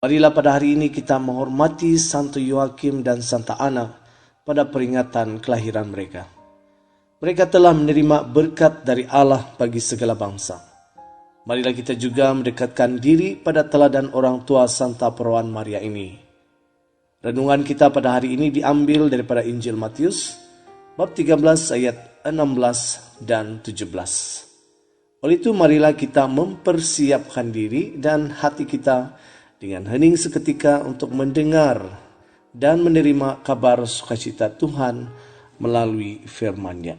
Marilah pada hari ini kita menghormati Santo Yoakim dan Santa Ana pada peringatan kelahiran mereka. Mereka telah menerima berkat dari Allah bagi segala bangsa. Marilah kita juga mendekatkan diri pada teladan orang tua Santa Perawan Maria ini. Renungan kita pada hari ini diambil daripada Injil Matius, bab 13 ayat 16 dan 17. Oleh itu marilah kita mempersiapkan diri dan hati kita dengan hening seketika untuk mendengar dan menerima kabar sukacita Tuhan melalui firman-Nya.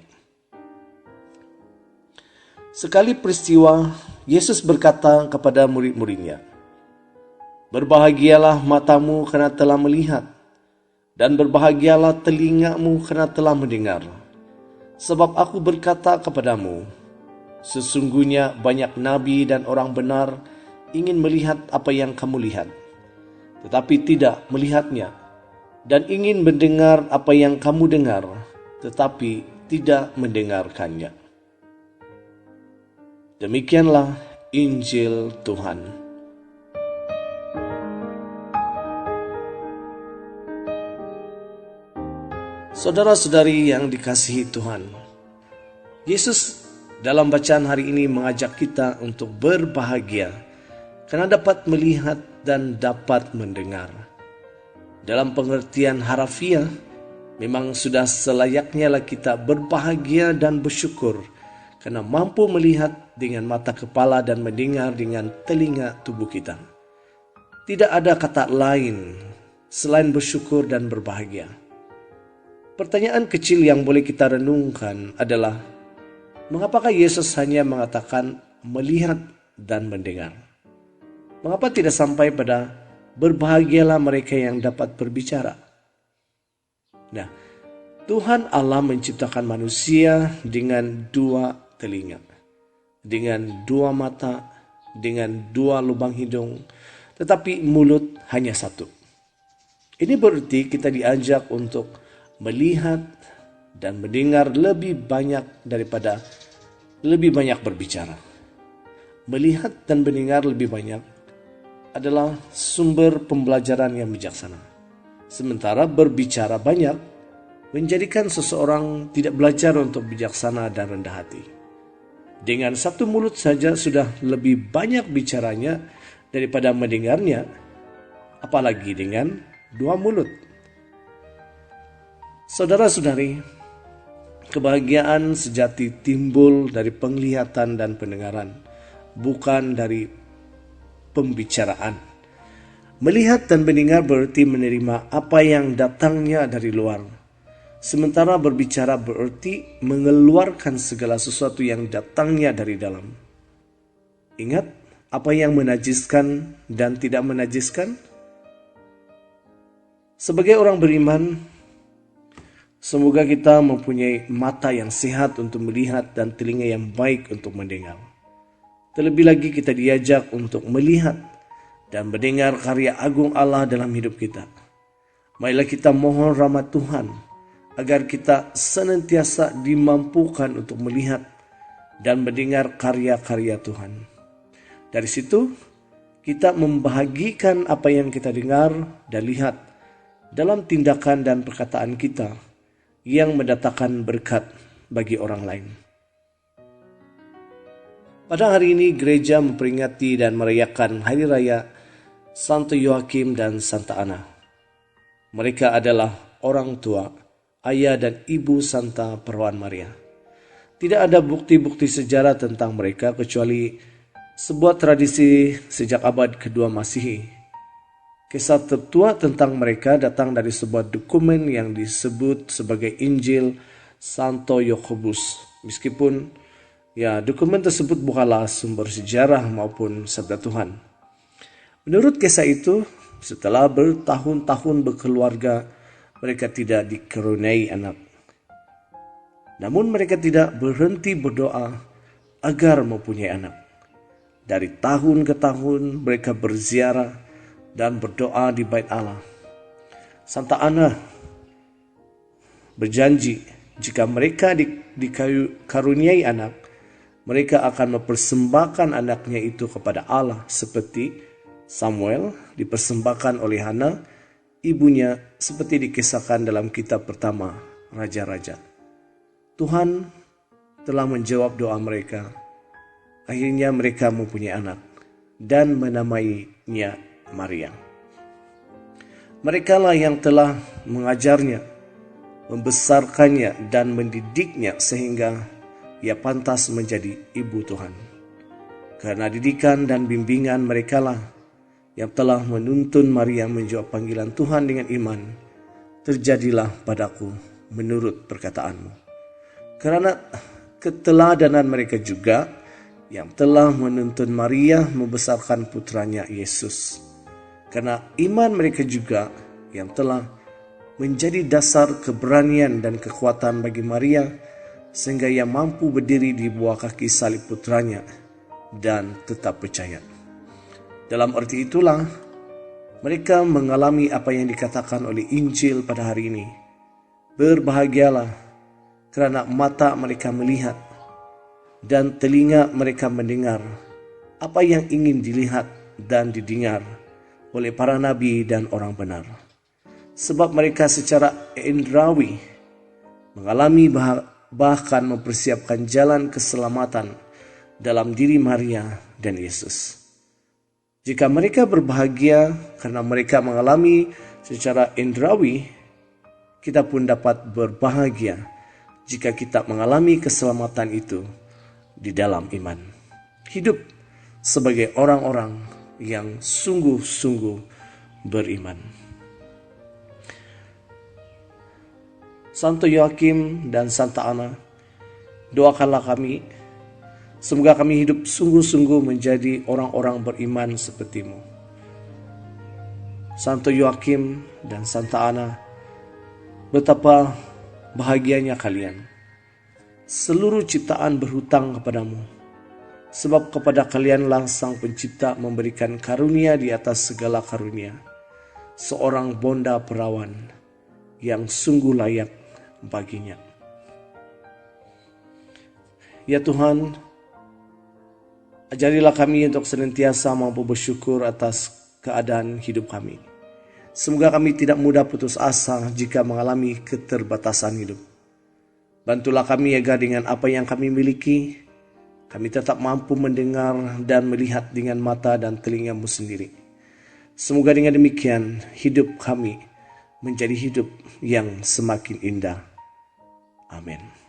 Sekali peristiwa, Yesus berkata kepada murid-muridnya, "Berbahagialah matamu karena telah melihat, dan berbahagialah telingamu karena telah mendengar. Sebab aku berkata kepadamu, sesungguhnya banyak nabi dan orang benar ingin melihat apa yang kamu lihat, tetapi tidak melihatnya, dan ingin mendengar apa yang kamu dengar, tetapi tidak mendengarkannya." Demikianlah Injil Tuhan. Saudara-saudari yang dikasihi Tuhan, Yesus dalam bacaan hari ini mengajak kita untuk berbahagia karena dapat melihat dan dapat mendengar. Dalam pengertian harafiah, memang sudah selayaknya lah kita berbahagia dan bersyukur karena mampu melihat dengan mata kepala dan mendengar dengan telinga tubuh kita. Tidak ada kata lain selain bersyukur dan berbahagia. Pertanyaan kecil yang boleh kita renungkan adalah, mengapakah Yesus hanya mengatakan melihat dan mendengar? Mengapa tidak sampai pada berbahagialah mereka yang dapat berbicara? Nah, Tuhan Allah menciptakan manusia dengan dua telinga, dengan dua mata, dengan dua lubang hidung, tetapi mulut hanya satu. Ini berarti kita diajak untuk melihat dan mendengar lebih banyak daripada lebih banyak berbicara. Melihat dan mendengar lebih banyak adalah sumber pembelajaran yang bijaksana. Sementara berbicara banyak menjadikan seseorang tidak belajar untuk bijaksana dan rendah hati. Dengan satu mulut saja sudah lebih banyak bicaranya daripada mendengarnya, apalagi dengan dua mulut. Saudara-saudari, kebahagiaan sejati timbul dari penglihatan dan pendengaran, bukan dari pembicaraan. Melihat dan mendengar berarti menerima apa yang datangnya dari luar. Sementara berbicara berarti mengeluarkan segala sesuatu yang datangnya dari dalam. Ingat apa yang menajiskan dan tidak menajiskan? Sebagai orang beriman, semoga kita mempunyai mata yang sehat untuk melihat dan telinga yang baik untuk mendengar. Terlebih lagi kita diajak untuk melihat dan mendengar karya agung Allah dalam hidup kita. Marilah kita mohon rahmat Tuhan agar kita senantiasa dimampukan untuk melihat dan mendengar karya-karya Tuhan. Dari situ kita membahagikan apa yang kita dengar dan lihat dalam tindakan dan perkataan kita yang mendatangkan berkat bagi orang lain. Pada hari ini gereja memperingati dan merayakan hari raya Santo Yoakim dan Santa Ana. Mereka adalah orang tua, ayah dan ibu Santa Perawan Maria. Tidak ada bukti-bukti sejarah tentang mereka kecuali sebuah tradisi sejak abad kedua Masehi. Kisah tertua tentang mereka datang dari sebuah dokumen yang disebut sebagai Injil Santo Yakobus. Meskipun dokumen tersebut bukanlah sumber sejarah maupun sabda Tuhan. Menurut kisah itu, setelah bertahun-tahun berkeluarga, mereka tidak dikaruniai anak. Namun mereka tidak berhenti berdoa agar mempunyai anak. Dari tahun ke tahun mereka berziarah dan berdoa di bait Allah. Santa Ana berjanji jika mereka dikaruniai anak, mereka akan mempersembahkan anaknya itu kepada Allah seperti Samuel dipersembahkan oleh Hana, ibunya, seperti dikisahkan dalam kitab pertama Raja-Raja. Tuhan telah menjawab doa mereka. Akhirnya mereka mempunyai anak dan menamainya Maria. Mereka lah yang telah mengajarnya, membesarkannya dan mendidiknya sehingga ia pantas menjadi ibu Tuhan. Karena didikan dan bimbingan mereka lah yang telah menuntun Maria menjawab panggilan Tuhan dengan iman. Terjadilah padaku menurut perkataanmu. Karena keteladanan mereka juga yang telah menuntun Maria membesarkan putranya Yesus. Karena iman mereka juga yang telah menjadi dasar keberanian dan kekuatan bagi Maria, sehingga ia mampu berdiri di bawah kaki salib putranya dan tetap percaya. Dalam arti itulah, mereka mengalami apa yang dikatakan oleh Injil pada hari ini. Berbahagialah kerana mata mereka melihat dan telinga mereka mendengar apa yang ingin dilihat dan didengar oleh para nabi dan orang benar. Sebab mereka secara indrawi mengalami bahkan mempersiapkan jalan keselamatan dalam diri Maria dan Yesus. Jika mereka berbahagia karena mereka mengalami secara indrawi, kita pun dapat berbahagia jika kita mengalami keselamatan itu di dalam iman. Hidup sebagai orang-orang yang sungguh-sungguh beriman. Santo Yoakim dan Santa Ana, doakanlah kami, semoga kami hidup sungguh-sungguh menjadi orang-orang beriman sepertimu. Santo Yoakim dan Santa Ana, betapa bahagianya kalian. Seluruh ciptaan berhutang kepadamu. Sebab kepada kalianlah Sang Pencipta memberikan karunia di atas segala karunia, seorang bonda perawan yang sungguh layak baginya. Ya Tuhan, ajarilah kami untuk senantiasa mampu bersyukur atas keadaan hidup kami. Semoga kami tidak mudah putus asa jika mengalami keterbatasan hidup. Bantulah kami agar dengan apa yang kami miliki, kami tetap mampu mendengar dan melihat dengan mata dan telinga-Mu sendiri. Semoga dengan demikian hidup kami menjadi hidup yang semakin indah. Amin.